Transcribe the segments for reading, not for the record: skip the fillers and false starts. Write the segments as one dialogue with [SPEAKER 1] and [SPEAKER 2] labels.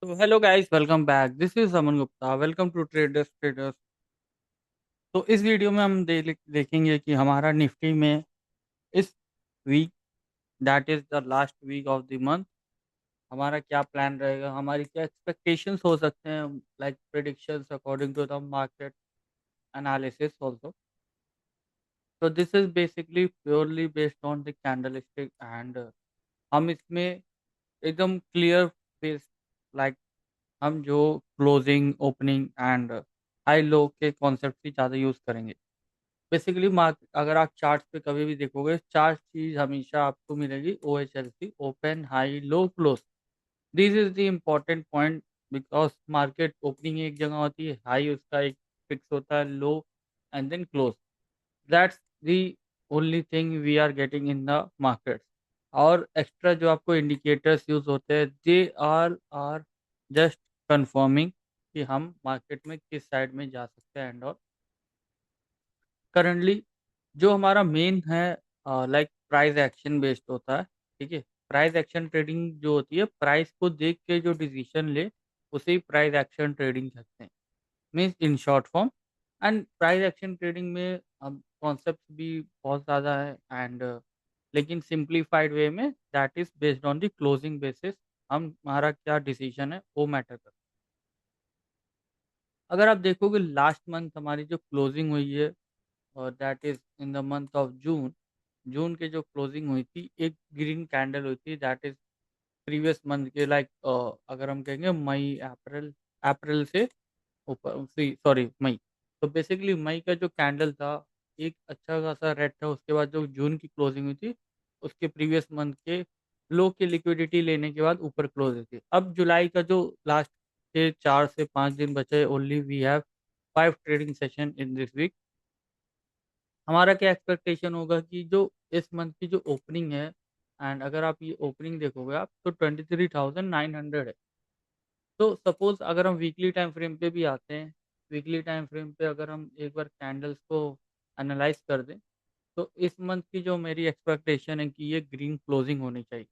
[SPEAKER 1] तो hello guys, welcome back. This is Aman Gupta. Welcome to traders. तो इस वीडियो में हम देखेंगे कि हमारा निफ्टी में इस week, that is the last week of the month, हमारा क्या प्लान रहेगा, हमारी क्या एक्सपेक्टेशंस हो सकते हैं, like predictions according to the market analysis also. तो this is basically purely based on the candlestick and हम इसमें एकदम क्लियर बेस, लाइक हम जो closing, opening and high low के कॉन्सेप्ट ही ज़्यादा यूज़ करेंगे। बेसिकली मार्क, अगर आप चार्ट पे कभी भी देखोगे, चार चीज़ हमेशा आपको मिलेगी: O H L C, open, high, low, close. This is the important point, because market opening एक जगह होती है, हाई उसका एक फिक्स होता है, low and then close. That's the only thing we are getting in the market. और extra जो आपको इंडिकेटर्स यूज होते हैं, दे आर जस्ट कंफर्मिंग कि हम मार्केट में किस साइड में जा सकते हैं एंड और करंटली जो हमारा मेन है, लाइक प्राइस एक्शन बेस्ड होता है। ठीक है, प्राइस एक्शन ट्रेडिंग जो होती है, प्राइस को देख के जो डिसीजन ले, उसे ही प्राइस एक्शन ट्रेडिंग कहते हैं, means in short form. And price action trading में अब कॉन्सेप्ट भी बहुत ज़्यादा है एंड लेकिन सिंप्लीफाइड वे में that is based on the closing basis, हम हमारा क्या डिसीजन है वो मैटर करता है। अगर आप देखोगे लास्ट मंथ हमारी जो क्लोजिंग हुई है, और that is in the month of June, जून के जो क्लोजिंग हुई थी, एक ग्रीन कैंडल हुई थी, दैट इज प्रीवियस मंथ के, लाइक अगर हम कहेंगे मई अप्रैल, अप्रैल से ऊपर, सॉरी मई। तो बेसिकली मई का जो कैंडल था, एक अच्छा खासा रेड था। उसके बाद जो जून की क्लोजिंग हुई थी, उसके प्रीवियस मंथ के लो की लिक्विडिटी लेने के बाद ऊपर क्लोज हुई थी। अब जुलाई का जो लास्ट के 4 से 5 दिन बचे, only we have 5 trading session in this week. हमारा क्या एक्सपेक्टेशन होगा कि जो इस मंथ की जो ओपनिंग है, एंड अगर आप ये ओपनिंग देखोगे आप, तो 23,900 है। तो सपोज अगर हम वीकली टाइम फ्रेम पे भी आते हैं, वीकली टाइम फ्रेम पे अगर हम एक बार कैंडल्स को एनालाइज कर दें, तो इस मंथ की जो मेरी एक्सपेक्टेशन है कि ये ग्रीन क्लोजिंग होनी चाहिए।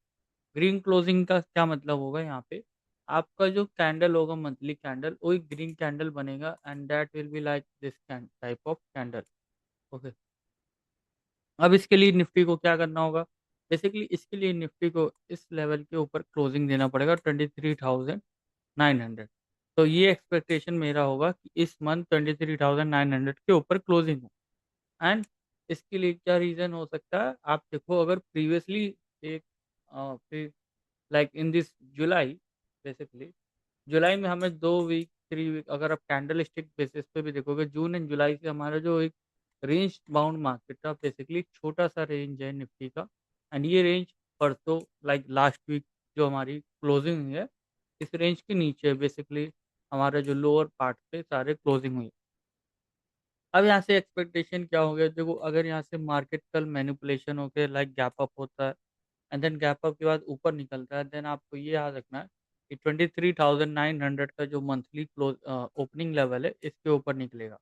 [SPEAKER 1] ग्रीन क्लोजिंग का क्या मतलब होगा यहाँ पे, आपका जो कैंडल होगा, मंथली कैंडल, वो एक ग्रीन कैंडल बनेगा and that will be like this type of candle. Okay, अब इसके लिए निफ्टी को क्या करना होगा, बेसिकली इसके लिए निफ्टी को इस लेवल के ऊपर क्लोजिंग देना पड़ेगा, 23,900। तो ये एक्सपेक्टेशन मेरा होगा कि इस मंथ 23,900 के ऊपर क्लोजिंग हो। एंड इसके लिए क्या रीज़न हो सकता है, आप देखो, अगर प्रीवियसली एक फिर like in this July, basically जुलाई में हमें 2 वीक, 3 वीक, अगर आप कैंडल स्टिक बेसिस पे भी देखोगे, जून एंड जुलाई से हमारा जो एक रेंज बाउंड मार्केट था, बेसिकली छोटा सा रेंज है निफ्टी का। एंड ये रेंज परसों, लाइक लास्ट वीक जो हमारी क्लोजिंग हुई है, इस रेंज के नीचे बेसिकली हमारा जो लोअर पार्ट पे सारे क्लोजिंग हुई है। अब यहाँ से एक्सपेक्टेशन क्या हो गया, देखो, अगर यहाँ से मार्केट कल मैनिपुलेशन होकर लाइक गैप अप होता है, एंड देन गैप अप के बाद ऊपर निकलता है, देन आपको ये याद रखना है कि 23,900 का जो मंथली क्लोज ओपनिंग लेवल है, इसके ऊपर निकलेगा।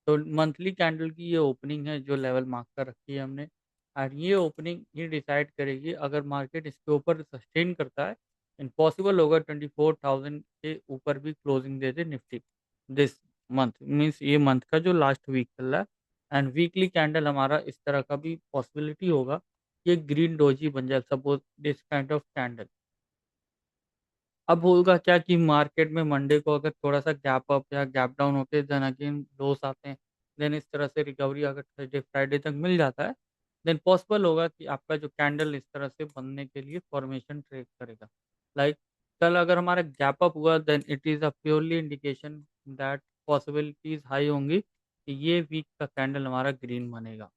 [SPEAKER 1] तो मंथली कैंडल की ये ओपनिंग है जो लेवल मार्क कर रखी है हमने, और ये ओपनिंग ये डिसाइड करेगी अगर मार्केट इसके ऊपर सस्टेन करता है, इम्पॉसिबल होगा 24,000 के ऊपर भी closing they they Nifty this month, means ये मंथ का जो लास्ट वीक चल रहा है। एंड वीकली कैंडल हमारा इस तरह का भी पॉसिबिलिटी होगा, ये ग्रीन डोजी बन जाए, suppose this kind of candle. अब होगा क्या कि मार्केट में मंडे को अगर थोड़ा सा गैप अप या गैप डाउन होते हैं, देन अगेन लोस आते हैं, देन इस तरह से रिकवरी अगर थर्सडे फ्राइडे तक मिल जाता है, देन पॉसिबल होगा कि आपका जो कैंडल इस तरह से बनने के लिए फॉर्मेशन ट्रेड करेगा। लाइक कल अगर हमारा गैप अप हुआ, then it is a purely indication that possibilities high होंगी कि ये वीक का कैंडल हमारा ग्रीन बनेगा।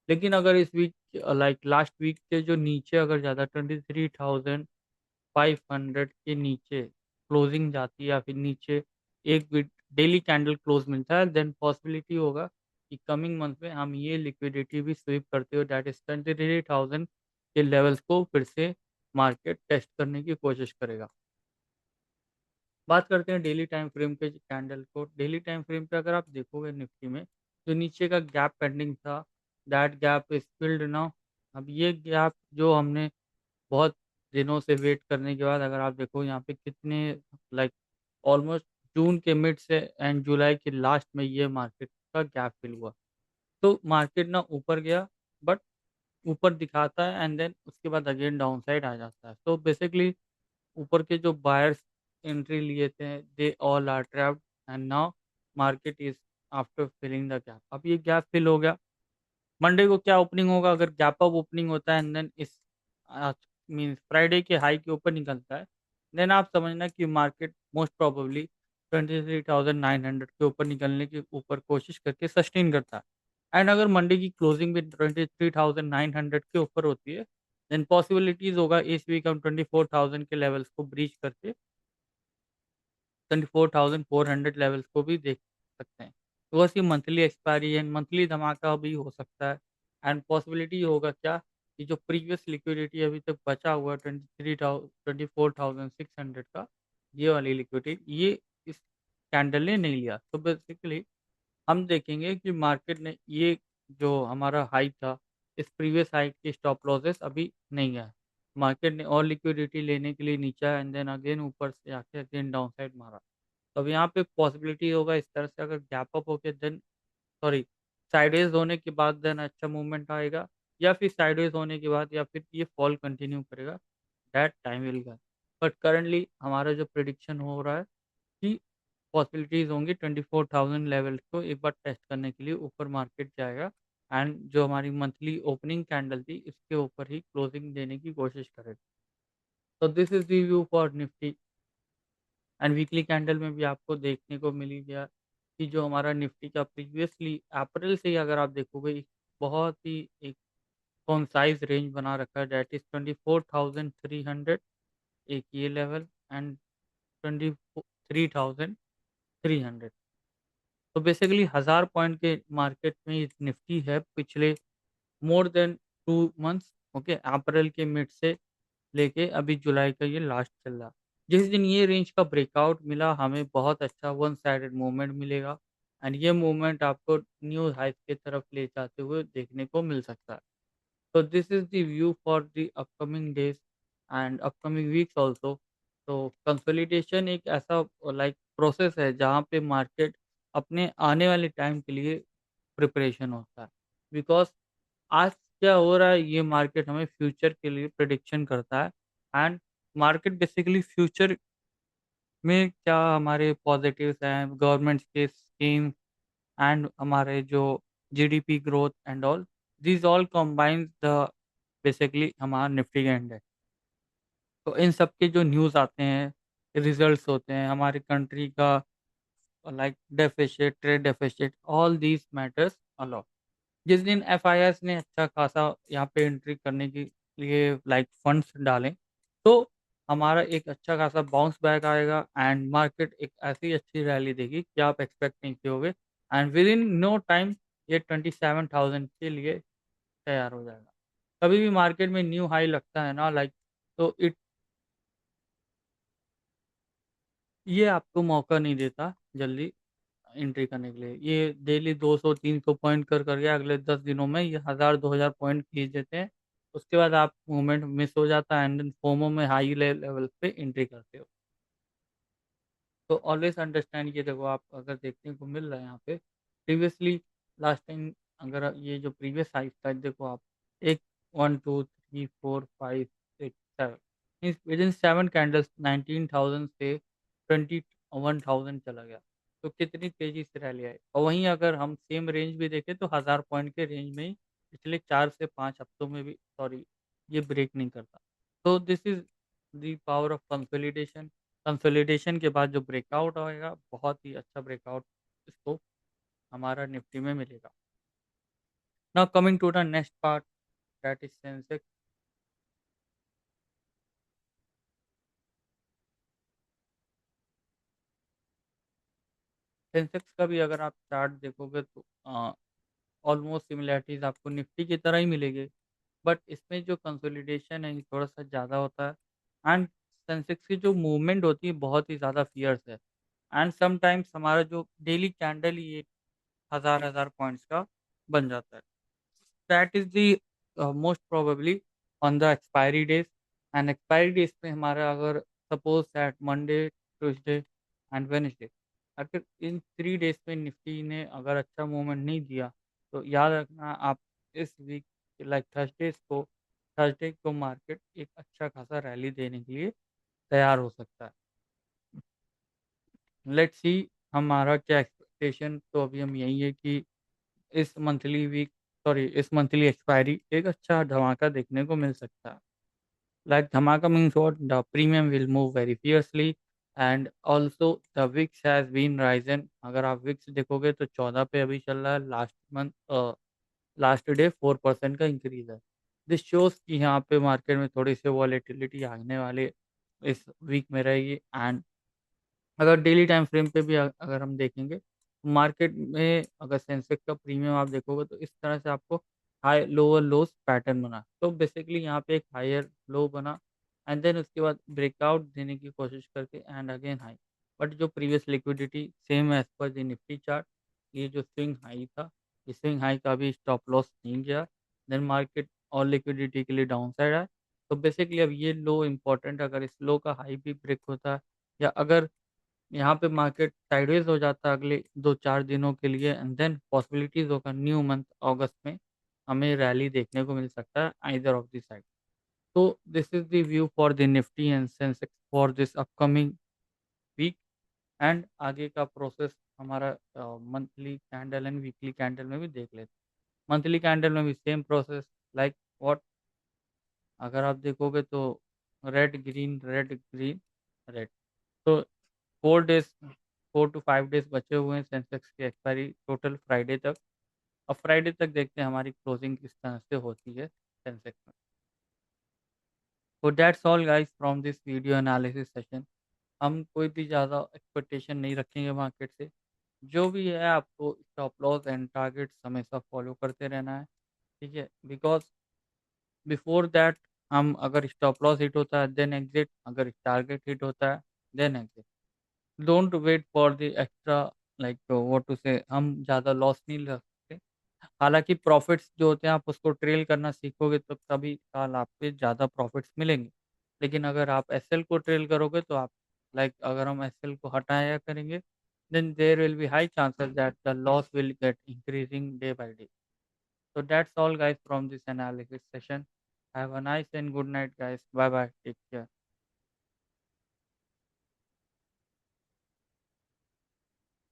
[SPEAKER 1] लेकिन अगर इस वीक, लाइक लास्ट वीक के जो नीचे अगर ज़्यादा 23,500 के नीचे क्लोजिंग जाती है, या फिर नीचे एक डेली कैंडल क्लोज मिलता है, देन पॉसिबिलिटी होगा कि कमिंग मंथ में हम ये लिक्विडिटी भी स्वीप करते हो, दैट इज 23,000 के लेवल्स को फिर से मार्केट टेस्ट करने की कोशिश करेगा। बात करते हैं डेली टाइम फ्रेम के कैंडल को। डेली टाइम फ्रेम पे अगर आप देखोगे निफ्टी में, जो नीचे का गैप पेंडिंग था, that gap is filled now. अब ये गैप जो हमने बहुत दिनों से वेट करने के बाद, अगर आप देखो यहाँ पे कितने, लाइक ऑलमोस्ट जून के मिड से एंड जुलाई के लास्ट में ये मार्केट का गैप फिल हुआ। तो मार्केट ना ऊपर गया, बट ऊपर दिखाता है एंड देन उसके बाद अगेन डाउन साइड आ जाता है। तो बेसिकली ऊपर के जो बायर्स एंट्री लिए थे, they all are trapped and now market is after filling the gap. अब ये गैप फिल हो गया, मंडे को क्या ओपनिंग होगा? अगर गैप अप ओपनिंग होता है एंड देन इस मींस फ्राइडे के हाई के ऊपर निकलता है, देन आप समझना कि मार्केट मोस्ट प्रोबेबली 23,900 के ऊपर निकलने की ऊपर कोशिश करके सस्टेन करता है। एंड अगर मंडे की क्लोजिंग भी 23,900 के ऊपर होती है, देन पॉसिबिलिटीज होगा इस वीक हम 24,000 के लेवल्स को ब्रीच करके 24,400 लेवल्स को भी देख सकते हैं। तो बस ये मंथली एक्सपायरी एंड मंथली धमाका भी हो सकता है। एंड पॉसिबिलिटी होगा क्या कि जो प्रीवियस लिक्विडिटी अभी तक बचा हुआ है 24,600 का, ये वाली लिक्विडिटी ये इस कैंडल ने नहीं लिया। तो बेसिकली हम देखेंगे कि मार्केट ने ये जो हमारा हाई था, इस प्रीवियस हाई के स्टॉप लॉसेस अभी नहीं है। मार्केट ने और लिक्विडिटी लेने के लिए नीचे एंड देन अगेन ऊपर से आके अगेन डाउन साइड मारा। तो अब यहाँ पे पॉसिबिलिटी होगा इस तरह से, अगर गैप अप होके देन सॉरी साइडवेज होने के बाद देन अच्छा मूवमेंट आएगा, या फिर साइडवेज होने के बाद या फिर ये फॉल कंटिन्यू करेगा, that time will go. But currently हमारा जो प्रिडिक्शन हो रहा है कि पॉसिबिलिटीज होंगी 24,000 लेवल को एक बार टेस्ट करने के लिए ऊपर मार्केट जाएगा एंड जो हमारी मंथली ओपनिंग कैंडल थी इसके ऊपर ही क्लोजिंग देने की कोशिश करेगा। तो this is the view for Nifty. And weekly candle में भी आपको देखने को मिल गया कि जो हमारा निफ्टी का प्रीवियसली अप्रैल से ही अगर आप देखोगे बहुत ही एक कॉन्साइज रेंज बना रखा है, दैट इज 24,300 एक ये लेवल एंड 23,300। तो बेसिकली 1000 पॉइंट के मार्केट में ये निफ्टी है पिछले मोर देन 2 मंथ्स। ओके, अप्रैल के मिड से लेके अभी जुलाई का ये लास्ट चल रहा। जिस दिन ये रेंज का ब्रेकआउट मिला हमें बहुत अच्छा वन साइडेड मूवमेंट मिलेगा एंड ये मूवमेंट आपको न्यू हाइट की तरफ ले जाते हुए देखने को मिल सकता है। So this is the view for the upcoming days and upcoming weeks also. तो कंसोलिडेशन एक ऐसा लाइक प्रोसेस है जहाँ पे मार्केट अपने आने वाले टाइम के लिए प्रिपरेशन होता है। बिकॉज आज क्या हो रहा है, ये मार्केट हमें फ्यूचर के लिए प्रिडिक्शन करता है। एंड मार्केट बेसिकली फ्यूचर में क्या हमारे पॉजिटिव्स हैं, गवर्नमेंट के स्कीम्स एंड हमारे जो GDP growth and all, this all combines the basically हमारा निफ्टी का इंडेक्स। तो इन सब के जो न्यूज़ आते हैं, रिजल्ट्स होते हैं हमारी कंट्री का, like deficit, trade deficit, all these matters a lot. जिस दिन एफआईएस ने अच्छा खासा यहाँ पे एंट्री करने के लिए लाइक फंड्स डालें, तो हमारा एक अच्छा खासा बाउंस बैक आएगा एंड मार्केट एक ऐसी अच्छी रैली देगी कि आप एक्सपेक्ट नहीं किए and within no time ये 27,000 के लिए तैयार हो जाएगा। कभी भी मार्केट में न्यू हाई लगता है ना लाइक, तो इट ये आपको मौका नहीं देता जल्दी एंट्री करने के लिए। ये डेली 200-300 पॉइंट कर करके अगले 10 दिनों में ये 1000-2000 पॉइंट खींच देते हैं। उसके बाद आप मूवमेंट मिस हो जाता है एंड देन फोमो में हाई लेवल पे एंट्री करते हो। तो ऑलवेज अंडरस्टैंड, ये देखो आप अगर देखने को मिल रहा है यहाँ पे प्रीवियसली लास्ट टाइम, अगर ये जो प्रीवियस हाई था देखो आप, एक 1 2 3 4 5 6 7 मीन्स विद इन 7 कैंडल्स 19,000 से 21,000 चला गया। तो कितनी तेजी से रैली आई। और वहीं अगर हम सेम रेंज भी देखें तो 1000 पॉइंट के रेंज में ही पिछले 4 से 5 हफ्तों में भी सॉरी ये ब्रेक नहीं करता। तो this is the power of consolidation. Consolidation के बाद जो ब्रेकआउट आएगा बहुत ही अच्छा ब्रेकआउट इसको हमारा निफ्टी में मिलेगा। Now coming to the next part, that is Sensex. Sensex का भी अगर आप चार्ट देखोगे तो ऑलमोस्ट सिमिलैरिटीज आपको निफ्टी की तरह ही मिलेगी, बट इसमें जो कंसोलिडेशन है ये थोड़ा सा ज़्यादा होता है एंड सेंसेक्स की जो मूवमेंट होती है बहुत ही ज़्यादा फियर्स है। एंड समटाइम्स हमारा जो डेली कैंडल ही एक हज़ार हज़ार पॉइंट्स का बन जाता है। That is the most probably on the expiry days. And expiry days पे हमारा अगर suppose that Monday Tuesday and Wednesday. अगर इन 3 डेज में निफ्टी ने अगर अच्छा मूवमेंट नहीं दिया तो याद रखना आप इस वीक लाइक थर्सडे को मार्केट एक अच्छा खासा रैली देने के लिए तैयार हो सकता है। लेट्स सी हमारा क्या एक्सपेक्टेशन, तो अभी हम यही है कि इस मंथली एक्सपायरी एक अच्छा धमाका देखने को मिल सकता है। Like Dhamaka means what? The premium will move very fiercely and also the VIX has been rising. अगर आप VIX देखोगे तो 14 पे अभी चल रहा है। लास्ट डे 4% का इंक्रीज है। दिस शोज कि यहाँ पे मार्केट में थोड़ी सी वॉलेटिलिटी आने वाले इस वीक में रहेगी। एंड अगर डेली टाइम फ्रेम पे भी अगर हम देखेंगे मार्केट में, अगर सेंसेक्स का प्रीमियम आप देखोगे तो इस तरह से आपको हाई लोअर लोज पैटर्न बना, तो बेसिकली यहाँ पे एक हायर लो बना एंड देन उसके बाद ब्रेकआउट देने की कोशिश करके एंड अगेन हाई। बट जो previous liquidity same as per the Nifty chart, ये जो स्विंग हाई था, इस स्विंग हाई का भी स्टॉप लॉस नहीं गया, देन मार्केट और लिक्विडिटी के लिए डाउन साइड आया। तो बेसिकली अब ये लो इम्पोर्टेंट, अगर इस लो का हाई भी ब्रेक होता है या अगर यहाँ पे मार्केट साइडवेज हो जाता है अगले 2-4 दिनों के लिए एंड देन पॉसिबिलिटीज होगा न्यू मंथ अगस्त में हमें रैली देखने को मिल सकता है आइदर ऑफ द साइड। तो this is the view for the Nifty and Sensex for this upcoming week. And आगे का प्रोसेस हमारा monthly candle and weekly candle में भी देख लेते हैं। मंथली कैंडल में भी सेम प्रोसेस, लाइक व्हाट, अगर आप देखोगे तो रेड ग्रीन रेड। तो 4 डेज 4 to 5 डेज बचे हुए हैं सेंसेक्स की एक्सपायरी टोटल फ्राइडे तक। अब फ्राइडे तक देखते हैं हमारी क्लोजिंग किस तरह से होती है सेंसेक्स में। तो that's all guys from this video analysis session. हम कोई भी ज़्यादा एक्सपेक्टेशन नहीं रखेंगे मार्केट से। जो भी है आपको स्टॉप लॉस एंड टारगेट्स हमेशा फॉलो करते रहना है, ठीक है। बिकॉज बिफोर दैट हम अगर स्टॉप लॉस हिट होता है देन एग्जिट, अगर टारगेट हिट होता है then exit. Don't wait for the extra, like what to say, हम ज़्यादा लॉस नहीं ले सकते। हालांकि प्रॉफिट्स जो होते हैं आप उसको ट्रेल करना सीखोगे तो कभी काल आपके ज़्यादा प्रॉफिट्स मिलेंगे। लेकिन अगर आप एसएल को ट्रेल करोगे तो आप, लाइक अगर हम एसएल को हटाया करेंगे then there will be high chances that the loss will get increasing day by day. So that's all guys from this analysis session. Have a nice and good night guys. Bye bye. Take care.